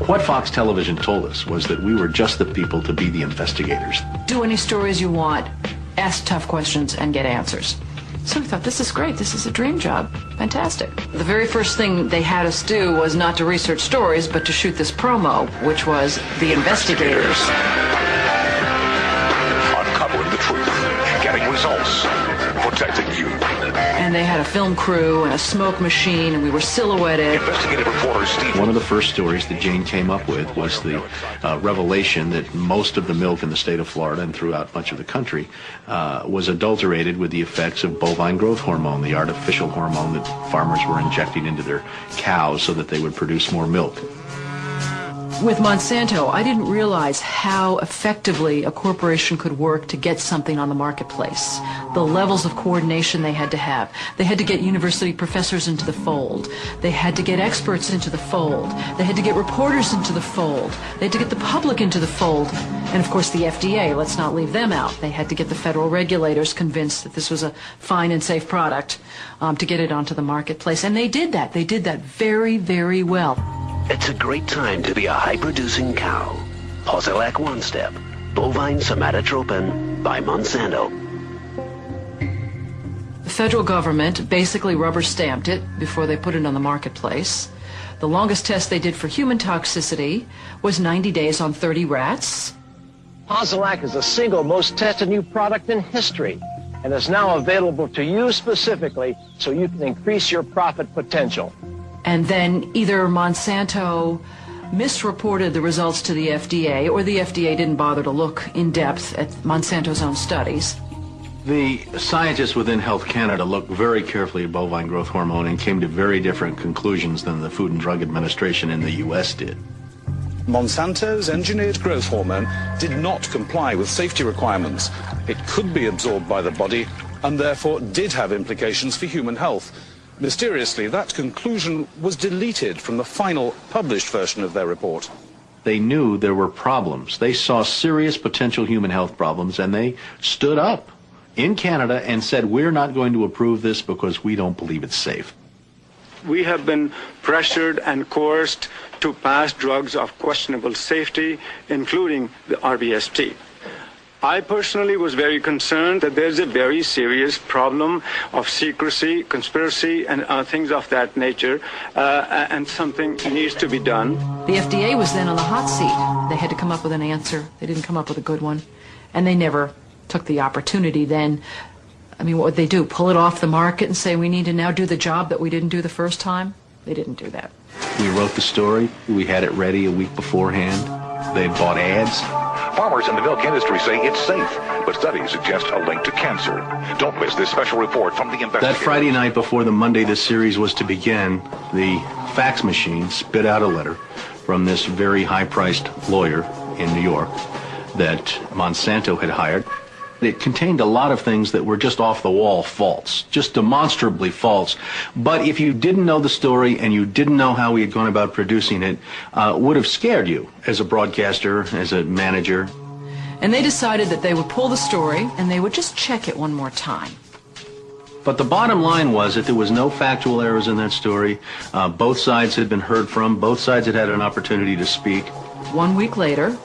What Fox Television told us was that we were just the people to be the investigators. Do any stories you want, ask tough questions, and get answers. So we thought, this is great. This is a dream job. Fantastic. The very first thing they had us do was not to research stories, but to shoot this promo, which was The Investigators. Uncovering the truth, getting results, protecting you. And they had a film crew and a smoke machine, and we were silhouetted. Investigative reporter Steve. One of the first stories that Jane came up with was the revelation that most of the milk in the state of Florida and throughout much of the country was adulterated with the effects of bovine growth hormone, the artificial hormone that farmers were injecting into their cows so that they would produce more milk. With Monsanto, I didn't realize how effectively a corporation could work to get something on the marketplace. The levels of coordination they had to have. They had to get university professors into the fold. They had to get experts into the fold. They had to get reporters into the fold. They had to get the public into the fold. And of course the FDA, let's not leave them out. They had to get the federal regulators convinced that this was a fine and safe product to get it onto the marketplace. And they did that. They did that very, very well. It's a great time to be a high-producing cow. Posilac One Step, bovine somatotropin by Monsanto. The federal government basically rubber-stamped it before they put it on the marketplace. The longest test they did for human toxicity was 90 days on 30 rats. Posilac is the single most tested new product in history and is now available to you specifically so you can increase your profit potential. And then either Monsanto misreported the results to the FDA, or the FDA didn't bother to look in depth at Monsanto's own studies. The scientists within Health Canada looked very carefully at bovine growth hormone and came to very different conclusions than the Food and Drug Administration in the U.S. did. Monsanto's engineered growth hormone did not comply with safety requirements. It could be absorbed by the body and therefore did have implications for human health. Mysteriously, that conclusion was deleted from the final published version of their report. They knew there were problems. They saw serious potential human health problems, and they stood up in Canada and said, we're not going to approve this because we don't believe it's safe. We have been pressured and coerced to pass drugs of questionable safety, including the RBST. I personally was very concerned that there's a very serious problem of secrecy, conspiracy, and things of that nature, and something needs to be done. The FDA was then on the hot seat. They had to come up with an answer. They didn't come up with a good one. And they never took the opportunity then. I mean, what would they do? Pull it off the market and say we need to now do the job that we didn't do the first time? They didn't do that. We wrote the story. We had it ready a week beforehand. They had bought ads. Farmers in the milk industry say it's safe, but studies suggest a link to cancer. Don't miss this special report from the investigators. That Friday night before the Monday this series was to begin, the fax machine spit out a letter from this very high-priced lawyer in New York that Monsanto had hired. It contained a lot of things that were just off-the-wall false, just demonstrably false. But if you didn't know the story and you didn't know how we had gone about producing it, would have scared you as a broadcaster, as a manager. And they decided that they would pull the story and they would just check it one more time. But the bottom line was that there was no factual errors in that story. Both sides had been heard from. Both sides had had an opportunity to speak. 1 week later,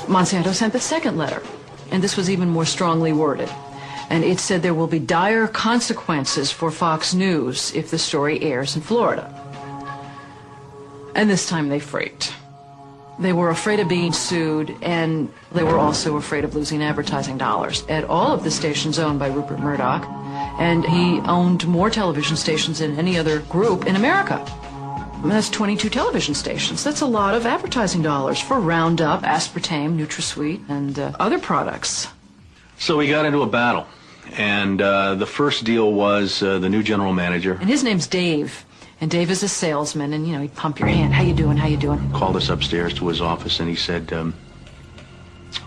Monsanto sent the second letter. And this was even more strongly worded. And it said there will be dire consequences for Fox News if the story airs in Florida. And this time they freaked. They were afraid of being sued, and they were also afraid of losing advertising dollars at all of the stations owned by Rupert Murdoch. And he owned more television stations than any other group in America. And that's 22 television stations. That's a lot of advertising dollars for Roundup, Aspartame, NutraSweet, and other products. So we got into a battle. And the first deal was the new general manager. And his name's Dave. And Dave is a salesman, and, you know, he'd pump your hand. How you doing? How you doing? Called us upstairs to his office, and he said,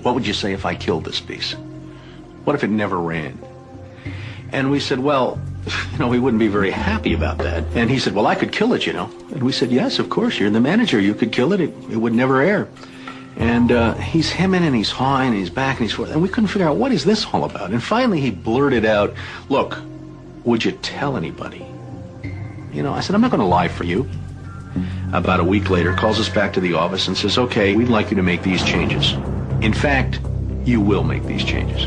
what would you say if I killed this piece? What if it never ran? And we said, well, you know, we wouldn't be very happy about that. And he said, well, I could kill it, you know. And we said, yes, of course, you're the manager. You could kill it. It would never air. And he's hemming and he's hawing and he's back and he's forth. And we couldn't figure out, what is this all about? And finally he blurted out, look, would you tell anybody? You know, I said, I'm not going to lie for you. about a week later, calls us back to the office and says, okay, we'd like you to make these changes. In fact, you will make these changes.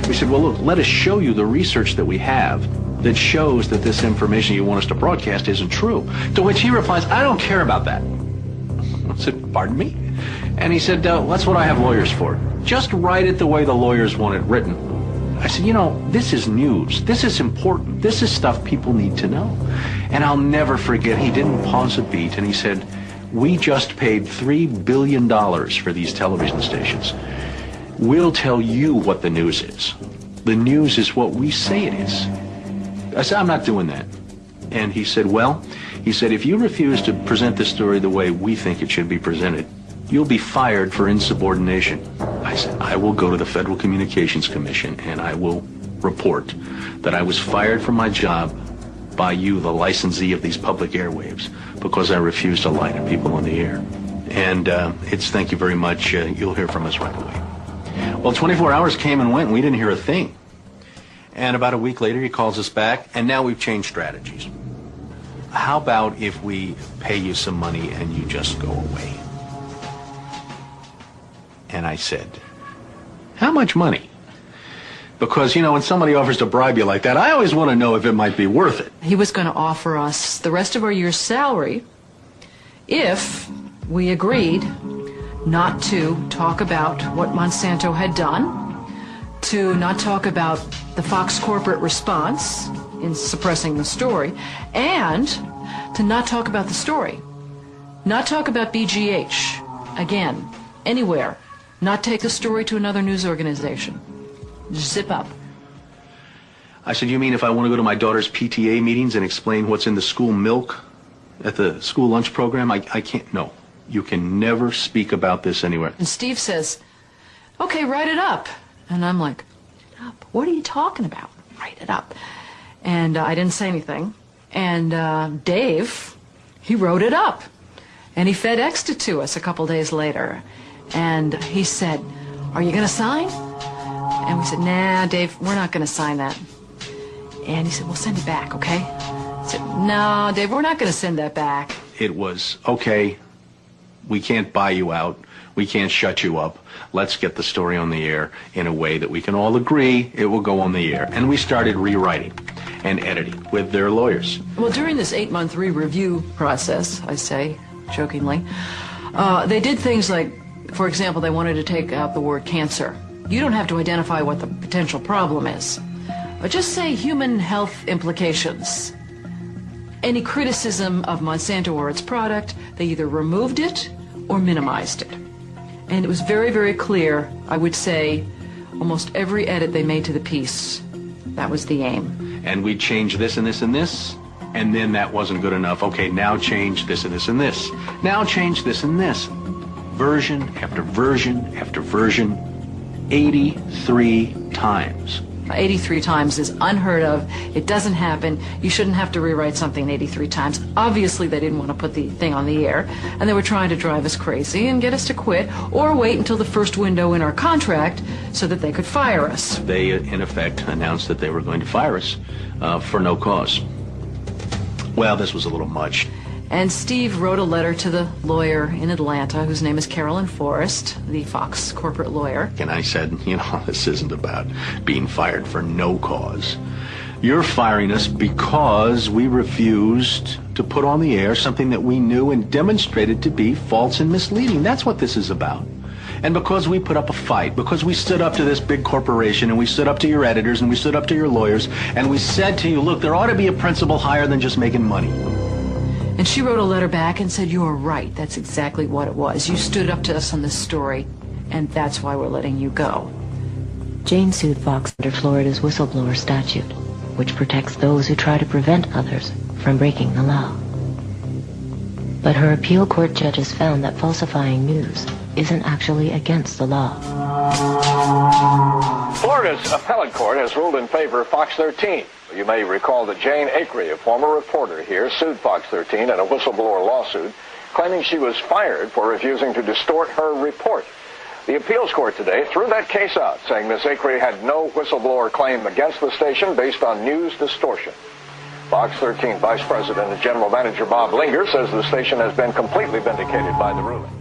We said, well, look, let us show you the research that we have that shows that this information you want us to broadcast isn't true. To which he replies, I don't care about that. I said, pardon me? And he said, that's what I have lawyers for. Just write it the way the lawyers want it written. I said, this is news. This is important. This is stuff people need to know. And I'll never forget, he didn't pause a beat, and he said, we just paid $3 billion for these television stations. We'll tell you what the news is. The news is what we say it is. I said, I'm not doing that. And he said, if you refuse to present the story the way we think it should be presented, you'll be fired for insubordination. I said, I will go to the Federal Communications Commission and I will report that I was fired from my job by you, the licensee of these public airwaves, because I refused to lie to people on the air. And it's thank you very much. You'll hear from us right away. Well, 24 hours came and went and we didn't hear a thing. And about a week later, he calls us back, and now we've changed strategies. How about if we pay you some money and you just go away? And I said, how much money? Because, when somebody offers to bribe you like that, I always want to know if it might be worth it. He was going to offer us the rest of our year's salary if we agreed not to talk about what Monsanto had done, to not talk about the Fox corporate response in suppressing the story, and to not talk about the story. Not talk about BGH, again, anywhere. Not take the story to another news organization. Zip up. I said, you mean if I want to go to my daughter's PTA meetings and explain what's in the school milk at the school lunch program? I can't. No. You can never speak about this anywhere. And Steve says, okay, write it up. And I'm like, what are you talking about? Write it up. And I didn't say anything. And Dave, he wrote it up. And he FedExed it to us a couple days later. And he said, are you going to sign? And we said, nah, Dave, we're not going to sign that. And he said, well, send it back, okay? I said, no, Dave, we're not going to send that back. It was, okay, we can't buy you out. We can't shut you up. Let's get the story on the air in a way that we can all agree it will go on the air. And we started rewriting and editing with their lawyers. Well, during this 8-month re-review process, I say jokingly, they did things like, for example, they wanted to take out the word cancer. You don't have to identify what the potential problem is, but just say human health implications. Any criticism of Monsanto or its product, they either removed it or minimized it. And it was very, very clear, I would say, almost every edit they made to the piece, that was the aim. And we changed this and this and this, and then that wasn't good enough. Okay, now change this and this and this. Now change this and this. Version after version after version, 83 times. 83 times is unheard of. It doesn't happen. You shouldn't have to rewrite something 83 times. Obviously, they didn't want to put the thing on the air, and they were trying to drive us crazy and get us to quit or wait until the first window in our contract so that they could fire us. They, in effect, announced that they were going to fire us for no cause. Well, this was a little much. And Steve wrote a letter to the lawyer in Atlanta, whose name is Carolyn Forrest, the Fox corporate lawyer. And I said, this isn't about being fired for no cause. You're firing us because we refused to put on the air something that we knew and demonstrated to be false and misleading. That's what this is about. And because we put up a fight, because we stood up to this big corporation, and we stood up to your editors, and we stood up to your lawyers, and we said to you, look, there ought to be a principle higher than just making money. And she wrote a letter back and said, you are right. That's exactly what it was. You stood up to us on this story, and that's why we're letting you go. Jane sued Fox under Florida's whistleblower statute, which protects those who try to prevent others from breaking the law. But her appeal court judges found that falsifying news isn't actually against the law. Florida's appellate court has ruled in favor of Fox 13. You may recall that Jane Acree, a former reporter here, sued Fox 13 in a whistleblower lawsuit, claiming she was fired for refusing to distort her report. The appeals court today threw that case out, saying Ms. Acree had no whistleblower claim against the station based on news distortion. Fox 13 Vice President and General Manager Bob Linger says the station has been completely vindicated by the ruling.